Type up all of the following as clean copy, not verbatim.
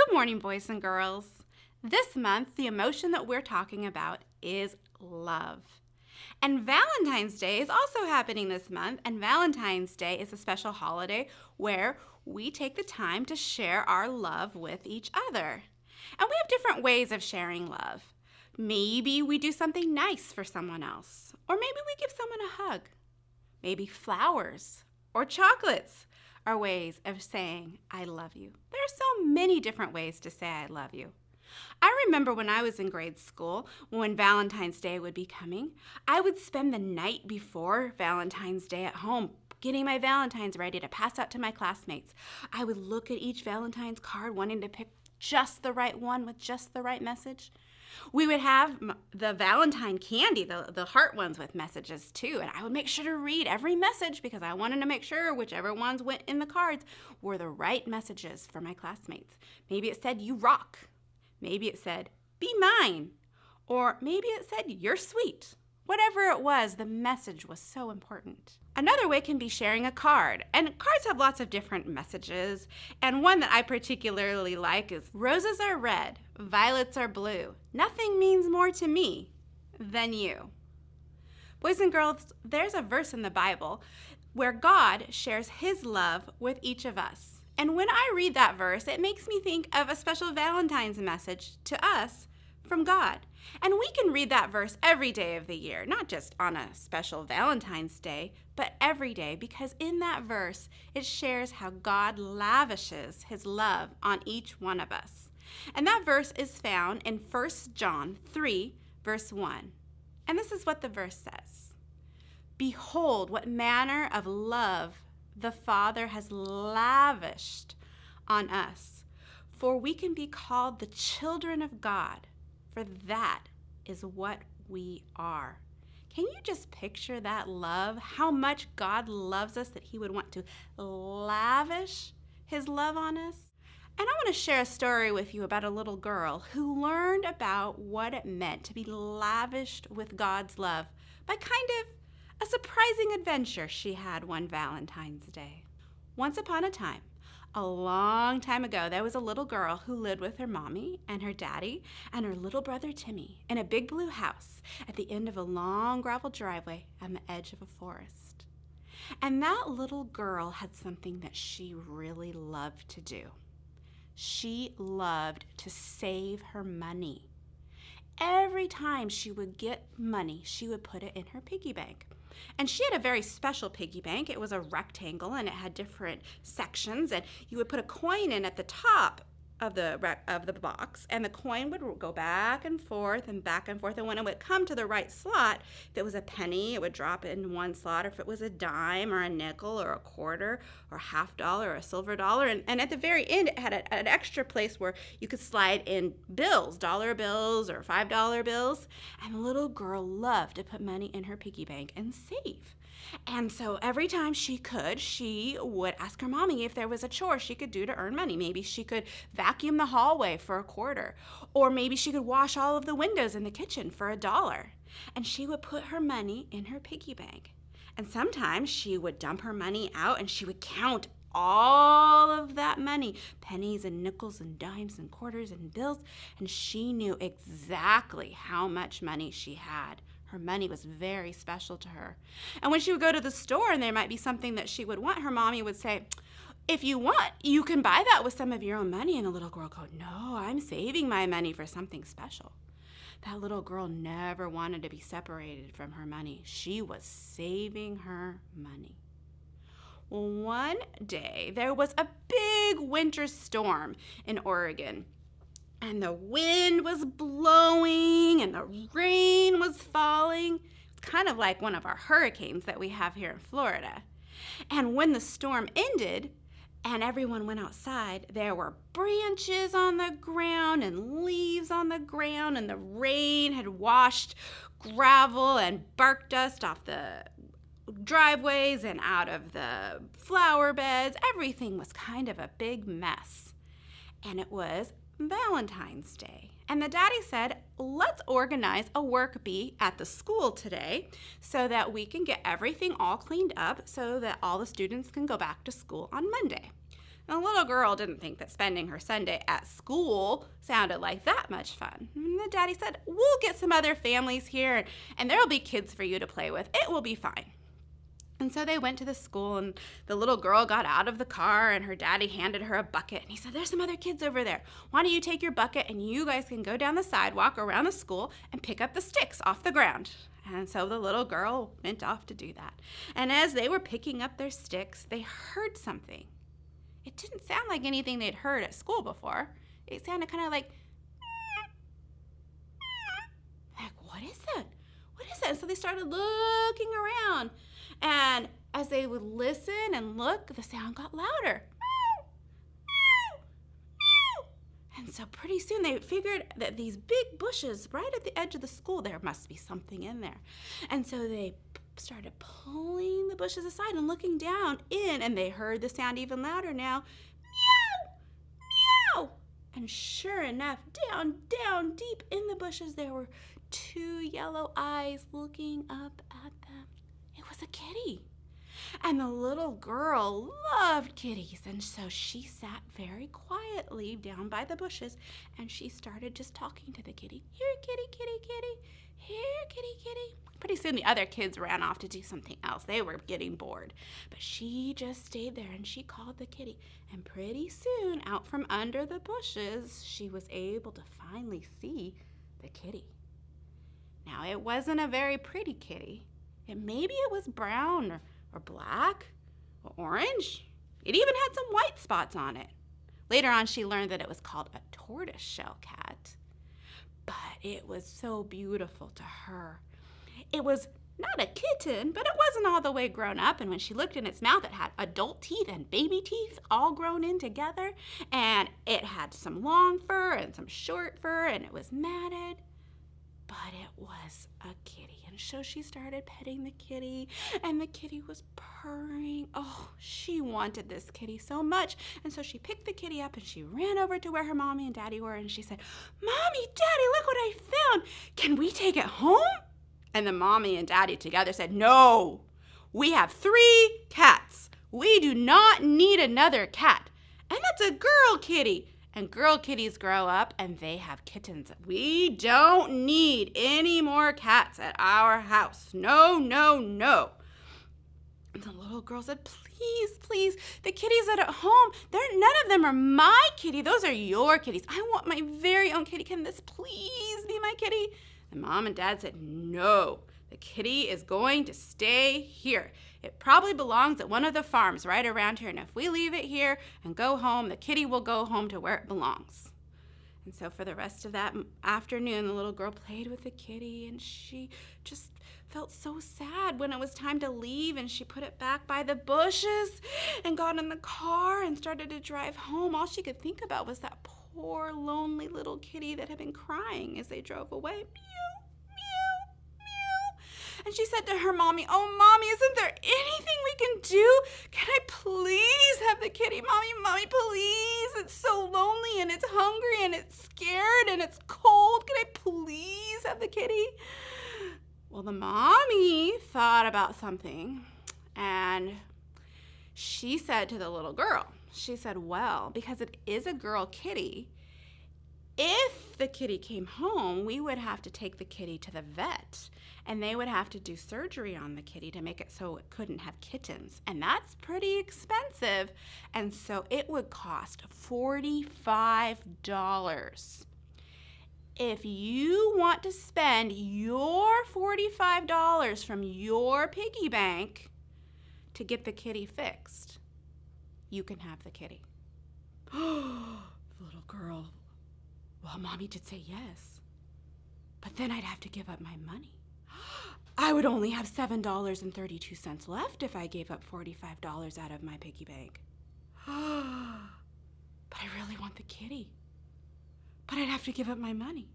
Good morning, boys and girls. This month, the emotion that we're talking about is love. And Valentine's Day is also happening this month, and Valentine's Day is a special holiday where we take the time to share our love with each other. And we have different ways of sharing love. Maybe we do something nice for someone else, or maybe we give someone a hug. Maybe flowers or chocolates are ways of saying, I love you. There are so many different ways to say I love you. I remember when I was in grade school, when Valentine's Day would be coming, I would spend the night before Valentine's Day at home getting my Valentines ready to pass out to my classmates. I would look at each Valentine's card wanting to pick just the right one with just the right message. We would have the Valentine candy, the heart ones with messages too, and I would make sure to read every message because I wanted to make sure whichever ones went in the cards were the right messages for my classmates. Maybe it said, you rock. Maybe it said, be mine. Or maybe it said, you're sweet. Whatever it was, the message was so important. Another way can be sharing a card. And cards have lots of different messages. And one that I particularly like is, roses are red, violets are blue. Nothing means more to me than you. Boys and girls, there's a verse in the Bible where God shares his love with each of us. And when I read that verse, it makes me think of a special Valentine's message to us from God. And we can read that verse every day of the year, not just on a special Valentine's Day, but every day, because in that verse, it shares how God lavishes his love on each one of us. And that verse is found in 1 John 3, verse 1. And this is what the verse says. Behold, what manner of love the Father has lavished on us, for we can be called the children of God. For that is what we are. Can you just picture that love? How much God loves us that he would want to lavish his love on us? And I want to share a story with you about a little girl who learned about what it meant to be lavished with God's love by kind of a surprising adventure she had one Valentine's Day. Once upon a time, a long time ago, there was a little girl who lived with her mommy and her daddy and her little brother Timmy in a big blue house at the end of a long gravel driveway on the edge of a forest. And that little girl had something that she really loved to do. She loved to save her money. Every time she would get money, she would put it in her piggy bank. And she had a very special piggy bank. It was a rectangle and it had different sections, and you would put a coin in at the top of the box, and the coin would go back and forth, and when it would come to the right slot, if it was a penny, it would drop in one slot, or if it was a dime or a nickel or a quarter or a $50 or a silver dollar, and at the very end it had an extra place where you could slide in bills, dollar bills or $5 bills, and the little girl loved to put money in her piggy bank and save. And so every time she would ask her mommy if there was a chore she could do to earn money. Maybe she could vacuum the hallway for a quarter, or maybe she could wash all of the windows in the kitchen for $1. And she would put her money in her piggy bank. And sometimes she would dump her money out and she would count all of that money, pennies and nickels and dimes and quarters and bills, and she knew exactly how much money she had. Her money was very special to her. And when she would go to the store and there might be something that she would want, her mommy would say, if you want, you can buy that with some of your own money. And the little girl would go, no, I'm saving my money for something special. That little girl never wanted to be separated from her money. She was saving her money. Well, one day there was a big winter storm in Oregon. And the wind was blowing and the rain was falling. It's kind of like one of our hurricanes that we have here in Florida. And when the storm ended and everyone went outside, there were branches on the ground and leaves on the ground, and the rain had washed gravel and bark dust off the driveways and out of the flower beds. Everything was kind of a big mess. And it was Valentine's Day. And the daddy said, let's organize a work bee at the school today so that we can get everything all cleaned up so that all the students can go back to school on Monday. And the little girl didn't think that spending her Sunday at school sounded like that much fun. And the daddy said, we'll get some other families here, and there will be kids for you to play with. It will be fine. And so they went to the school, and the little girl got out of the car, and her daddy handed her a bucket. And he said, there's some other kids over there. Why don't you take your bucket, and you guys can go down the sidewalk around the school and pick up the sticks off the ground. And so the little girl went off to do that. And as they were picking up their sticks, they heard something. It didn't sound like anything they'd heard at school before. It sounded kind of like, what is that? What is that? And so they started looking around. And as they would listen and look, the sound got louder. And so pretty soon they figured that these big bushes right at the edge of the school, there must be something in there. And so they started pulling the bushes aside and looking down in, and they heard the sound even louder now. Meow! Meow! And sure enough, down deep in the bushes, there were two yellow eyes looking up at them. It was a kitty. And the little girl loved kitties, and so she sat very quietly down by the bushes, and she started just talking to the kitty. Here, kitty, kitty, kitty. Here, kitty, kitty. Pretty soon the other kids ran off to do something else. They were getting bored. But she just stayed there, and she called the kitty. And pretty soon, out from under the bushes, she was able to finally see the kitty. Now, it wasn't a very pretty kitty. Maybe it was brown or black or orange. It even had some white spots on it. Later on, she learned that it was called a tortoiseshell cat. But it was so beautiful to her. It was not a kitten, but it wasn't all the way grown up. And when she looked in its mouth, it had adult teeth and baby teeth all grown in together. And it had some long fur and some short fur, and it was matted. But it was a kitty. And so she started petting the kitty, and the kitty was purring. Oh, she wanted this kitty so much. And so she picked the kitty up, and she ran over to where her mommy and daddy were, and she said, Mommy, Daddy, look what I found. Can we take it home? And the mommy and daddy together said, No, we have 3 cats. We do not need another cat. And that's a girl kitty. And girl kitties grow up and they have kittens. We don't need any more cats at our house. No, no, no. And the little girl said, Please, please, the kitties that are at home, none of them are my kitty. Those are your kitties. I want my very own kitty. Can this please be my kitty? The mom and dad said, No, the kitty is going to stay here. It probably belongs at one of the farms right around here, and if we leave it here and go home, the kitty will go home to where it belongs. And so for the rest of that afternoon, the little girl played with the kitty, and she just felt so sad when it was time to leave, and she put it back by the bushes and got in the car and started to drive home. All she could think about was that poor, lonely little kitty that had been crying as they drove away. Meow, meow, meow. And she said to her mommy, Oh, Mommy, isn't there anything we can do? Can I please have the kitty? Mommy, please. It's so lonely, and it's hungry, and it's scared, and it's cold. Can I please have the kitty? Well, the mommy thought about something, and she said to the little girl, she said, well, because it is a girl kitty, if the kitty came home, we would have to take the kitty to the vet, and they would have to do surgery on the kitty to make it so it couldn't have kittens, and that's pretty expensive, and so it would cost $45. If you want to spend your $45 from your piggy bank to get the kitty fixed, you can have the kitty. The little girl, well, Mommy did say yes, but then I'd have to give up my money. I would only have $7.32 left if I gave up $45 out of my piggy bank. But I really want the kitty. But I'd have to give up my money.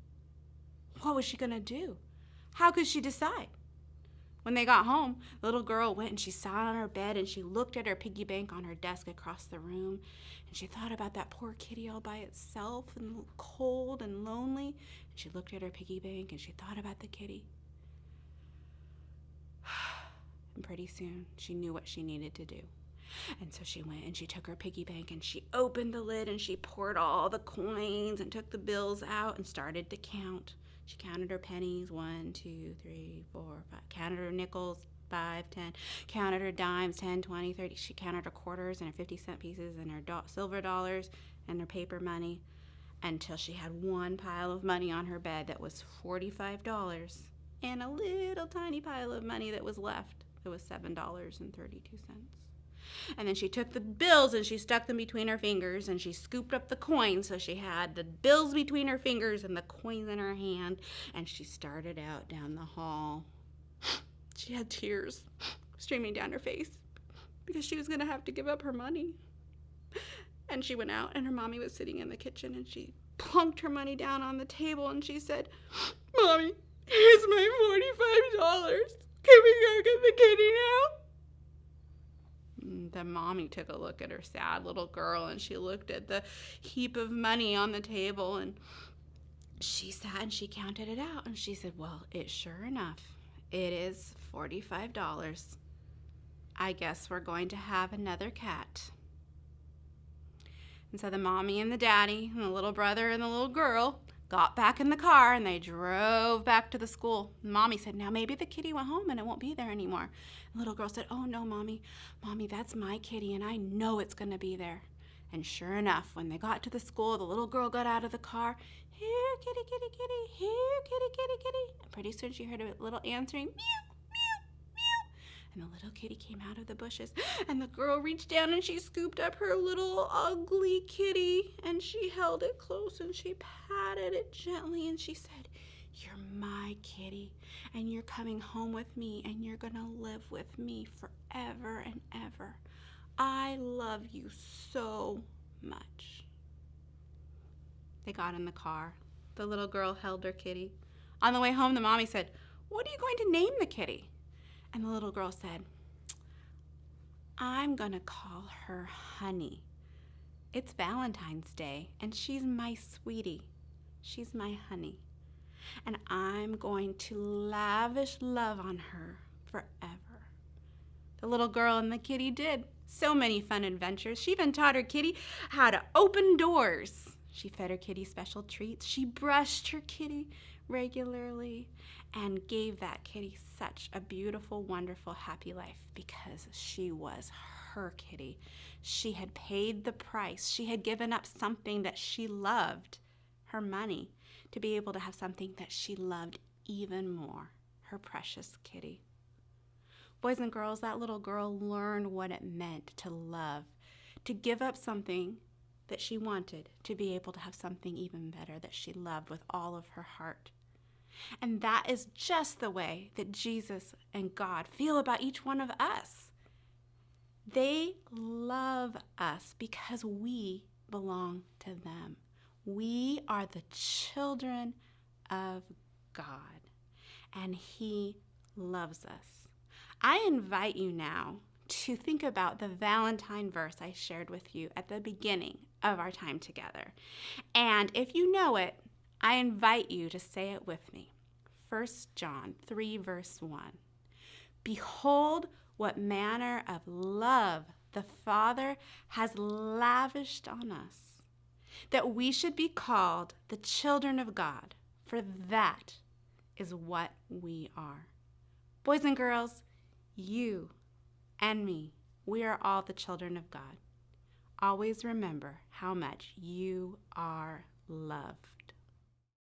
What was she going to do? How could she decide? When they got home, the little girl went and she sat on her bed and she looked at her piggy bank on her desk across the room, and she thought about that poor kitty all by itself and cold and lonely. And she looked at her piggy bank and she thought about the kitty. And pretty soon she knew what she needed to do. And so she went and she took her piggy bank and she opened the lid and she poured all the coins and took the bills out and started to count. She counted her pennies, 1, 2, 3, 4, 5. Counted her nickels, 5, 10. Counted her dimes, 10, 20, 30. She counted her quarters and her 50-cent pieces and her silver dollars and her paper money until she had one pile of money on her bed that was $45 and a little tiny pile of money that was left. It was $7.32. And then she took the bills and she stuck them between her fingers and she scooped up the coins, so she had the bills between her fingers and the coins in her hand, and she started out down the hall. She had tears streaming down her face because she was going to have to give up her money. And she went out and her mommy was sitting in the kitchen and she plunked her money down on the table and she said, "Mommy, here's my $45. Can we go get the kitty now?" The mommy took a look at her sad little girl and she looked at the heap of money on the table and she sat and she counted it out and she said, "Well, sure enough, it is $45. I guess we're going to have another cat." And so the mommy and the daddy and the little brother and the little girl got back in the car and they drove back to the school. Mommy said, "Now maybe the kitty went home and it won't be there anymore." The little girl said, "Oh no, Mommy, that's my kitty and I know it's going to be there." And sure enough, when they got to the school, the little girl got out of the car. "Here, kitty, kitty, kitty, here, kitty, kitty, kitty." And pretty soon she heard a little answering, "Meow, meow, meow." And the little kitty came out of the bushes and the girl reached down and she scooped up her little ugly kitty and she held it close and she patted it gently and she said, "You're my kitty and you're coming home with me and you're going to live with me forever and ever. I love you so much." They got in the car. The little girl held her kitty. On the way home, the mommy said, "What are you going to name the kitty?" And the little girl said, "I'm going to call her Honey. It's Valentine's Day, and she's my sweetie. She's my honey. And I'm going to lavish love on her forever." The little girl and the kitty did so many fun adventures. She even taught her kitty how to open doors. She fed her kitty special treats. She brushed her kitty regularly and gave that kitty such a beautiful, wonderful, happy life because she was her kitty. She had paid the price. She had given up something that she loved, her money, to be able to have something that she loved even more, her precious kitty. Boys and girls, that little girl learned what it meant to love, to give up something that she wanted to be able to have something even better that she loved with all of her heart. And that is just the way that Jesus and God feel about each one of us. They love us because we belong to them. We are the children of God, and He loves us. I invite you now to think about the Valentine verse I shared with you at the beginning of our time together. And if you know it, I invite you to say it with me. 1 John 3, verse 1. "Behold, what manner of love the Father has lavished on us, that we should be called the children of God, for that is what we are." Boys and girls, you and me, we are all the children of God. Always remember how much you are loved.